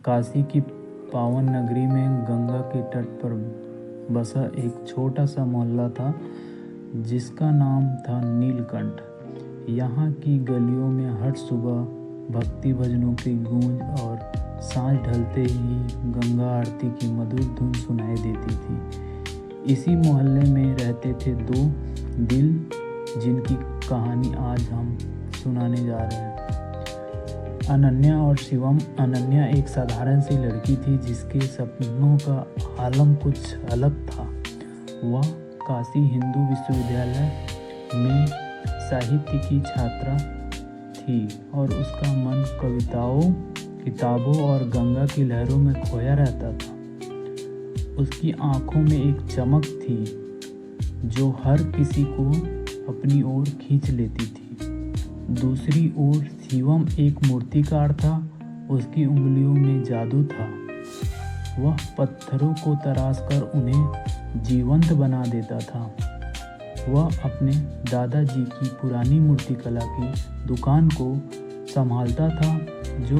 काशी की पावन नगरी में गंगा के तट पर बसा एक छोटा सा मोहल्ला था जिसका नाम था नीलकंठ। यहाँ की गलियों में हर सुबह भक्ति भजनों की गूंज और सांझ ढलते ही गंगा आरती की मधुर धुन सुनाई देती थी। इसी मोहल्ले में रहते थे दो दिल जिनकी कहानी आज हम सुनाने जा रहे हैं, अनन्या और शिवम। अनन्या एक साधारण सी लड़की थी जिसके सपनों का आलम कुछ अलग था। वह काशी हिंदू विश्वविद्यालय में साहित्य की छात्रा थी और उसका मन कविताओं, किताबों और गंगा की लहरों में खोया रहता था। उसकी आंखों में एक चमक थी जो हर किसी को अपनी ओर खींच लेती थी। दूसरी ओर शिवम एक मूर्तिकार था। उसकी उंगलियों में जादू था। वह पत्थरों को तराशकर उन्हें जीवंत बना देता था। वह अपने दादाजी की पुरानी मूर्तिकला की दुकान को संभालता था जो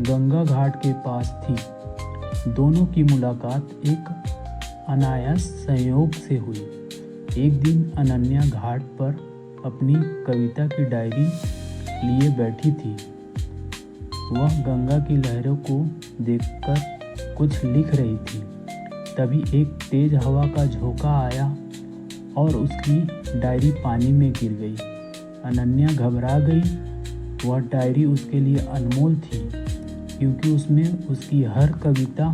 गंगा घाट के पास थी। दोनों की मुलाकात एक अनायास संयोग से हुई। एक दिन अनन्या घाट पर अपनी कविता की डायरी लिए बैठी थी। वह गंगा की लहरों को देखकर कुछ लिख रही थी। तभी एक तेज हवा का झोंका आया और उसकी डायरी पानी में गिर गई। अनन्या घबरा गई। वह डायरी उसके लिए अनमोल थी क्योंकि उसमें उसकी हर कविता,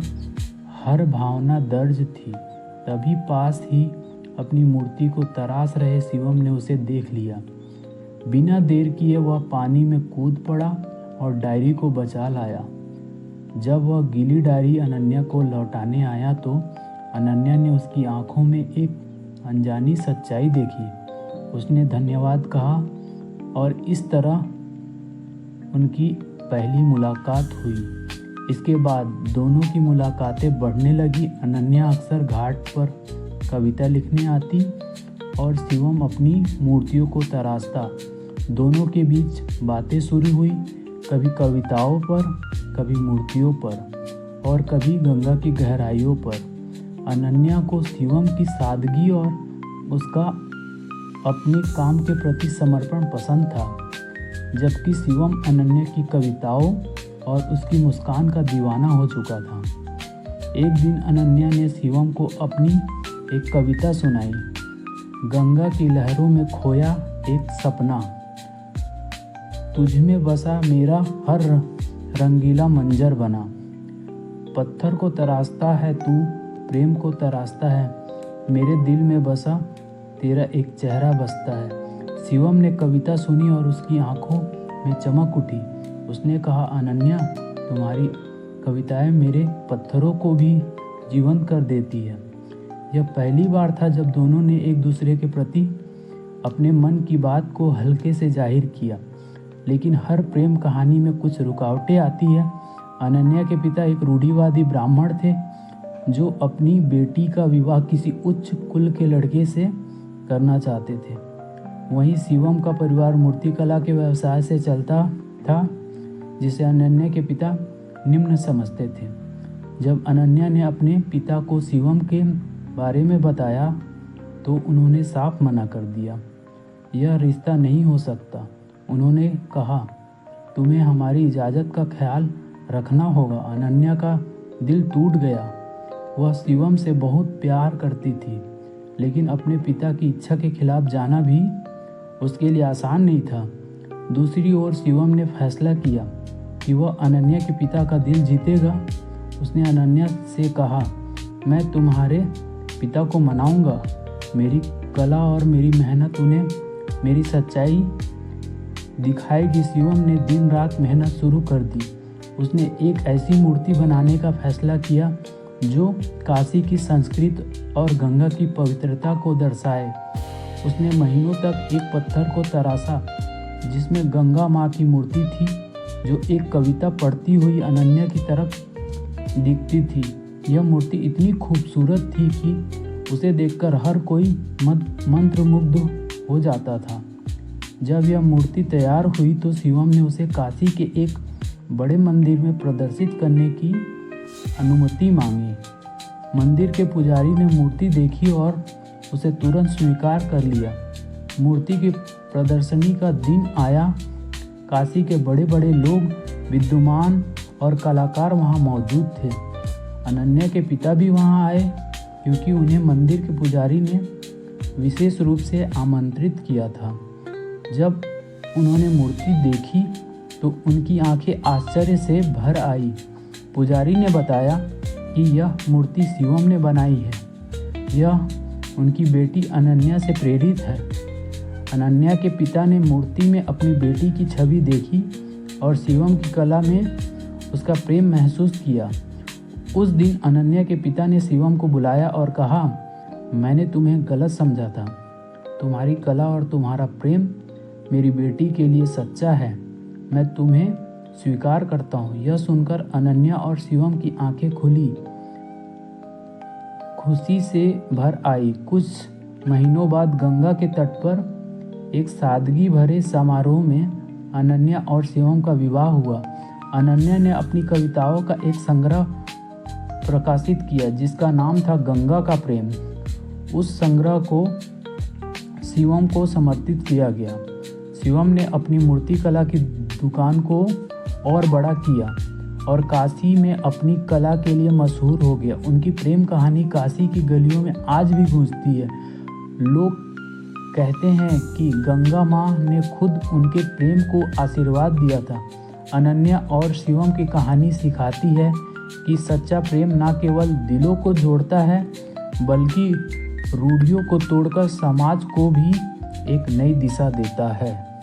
हर भावना दर्ज थी। तभी पास ही अपनी मूर्ति को तराश रहे शिवम ने उसे देख लिया। बिना देर किए वह पानी में कूद पड़ा और डायरी को बचा लाया। जब वह गीली डायरी अनन्या को लौटाने आया तो अनन्या ने उसकी आंखों में एक अनजानी सच्चाई देखी। उसने धन्यवाद कहा और इस तरह उनकी पहली मुलाकात हुई। इसके बाद दोनों की मुलाकातें बढ़ने लगी। अनन्या अक्सर घाट पर कविता लिखने आती और शिवम अपनी मूर्तियों को तराशता। दोनों के बीच बातें शुरू हुई, कभी कविताओं पर, कभी मूर्तियों पर और कभी गंगा की गहराइयों पर। अनन्या को शिवम की सादगी और उसका अपने काम के प्रति समर्पण पसंद था, जबकि शिवम अनन्या की कविताओं और उसकी मुस्कान का दीवाना हो चुका था। एक दिन अनन्या ने शिवम को अपनी एक कविता सुनाई। गंगा की लहरों में खोया एक सपना, तुझ में बसा मेरा हर रंगीला मंजर बना। पत्थर को तराशता है तू, प्रेम को तराशता है, मेरे दिल में बसा तेरा एक चेहरा बसता है। शिवम ने कविता सुनी और उसकी आंखों में चमक उठी। उसने कहा, अनन्या, तुम्हारी कविताएं मेरे पत्थरों को भी जीवंत कर देती है। यह पहली बार था जब दोनों ने एक दूसरे के प्रति अपने मन की बात को हल्के से जाहिर किया, लेकिन हर प्रेम कहानी में कुछ रुकावटें आती है। अनन्या के पिता एक रूढ़िवादी ब्राह्मण थे जो अपनी बेटी का विवाह किसी उच्च कुल के लड़के से करना चाहते थे। वहीं शिवम का परिवार मूर्तिकला के व्यवसाय से चलता था जिसे अनन्या के पिता निम्न समझते थे। जब अनन्या ने अपने पिता को शिवम के बारे में बताया तो उन्होंने साफ मना कर दिया। यह रिश्ता नहीं हो सकता। उन्होंने कहा, तुम्हें हमारी इजाज़त का ख्याल रखना होगा। अनन्या का दिल टूट गया। वह शिवम से बहुत प्यार करती थी, लेकिन अपने पिता की इच्छा के खिलाफ जाना भी उसके लिए आसान नहीं था। दूसरी ओर शिवम ने फैसला किया कि वह अनन्या के पिता का दिल जीतेगा। उसने अनन्या से कहा, मैं तुम्हारे पिता को मनाऊंगा। मेरी कला और मेरी मेहनत उन्हें मेरी सच्चाई दिखाएगी। शिवम ने दिन रात मेहनत शुरू कर दी। उसने एक ऐसी मूर्ति बनाने का फैसला किया जो काशी की संस्कृति और गंगा की पवित्रता को दर्शाए। उसने महीनों तक एक पत्थर को तराशा जिसमें गंगा माँ की मूर्ति थी जो एक कविता पढ़ती हुई अनन्या की तरफ दिखती थी। यह मूर्ति इतनी खूबसूरत थी कि उसे देखकर हर कोई मंत्रमुग्ध हो जाता था। जब यह मूर्ति तैयार हुई तो शिवम ने उसे काशी के एक बड़े मंदिर में प्रदर्शित करने की अनुमति मांगी। मंदिर के पुजारी ने मूर्ति देखी और उसे तुरंत स्वीकार कर लिया। मूर्ति की प्रदर्शनी का दिन आया। काशी के बड़े बड़े लोग, विद्वान और कलाकार वहां मौजूद थे। अनन्या के पिता भी वहां आए क्योंकि उन्हें मंदिर के पुजारी ने विशेष रूप से आमंत्रित किया था। जब उन्होंने मूर्ति देखी तो उनकी आंखें आश्चर्य से भर आई। पुजारी ने बताया कि यह मूर्ति शिवम ने बनाई है। यह उनकी बेटी अनन्या से प्रेरित है। अनन्या के पिता ने मूर्ति में अपनी बेटी की छवि देखी और शिवम की कला में उसका प्रेम महसूस किया। उस दिन अनन्या के पिता ने शिवम को बुलाया और कहा, मैंने तुम्हें गलत समझा था। तुम्हारी कला और तुम्हारा प्रेम मेरी बेटी के लिए सच्चा है। मैं तुम्हें स्वीकार करता हूँ। यह सुनकर अनन्या और शिवम की आंखें खुली, खुशी से भर आई। कुछ महीनों बाद गंगा के तट पर एक सादगी भरे समारोह में अनन्या और शिवम का विवाह हुआ। अनन्या ने अपनी कविताओं का एक संग्रह प्रकाशित किया जिसका नाम था गंगा का प्रेम। उस संग्रह को शिवम को समर्पित किया गया। शिवम ने अपनी मूर्तिकला की दुकान को और बड़ा किया और काशी में अपनी कला के लिए मशहूर हो गया। उनकी प्रेम कहानी काशी की गलियों में आज भी गूंजती है। लोग कहते हैं कि गंगा माँ ने खुद उनके प्रेम को आशीर्वाद दिया था। अनन्या और शिवम की कहानी सिखाती है कि सच्चा प्रेम न केवल दिलों को जोड़ता है बल्कि रूढ़ियों को तोड़कर समाज को भी एक नई दिशा देता है।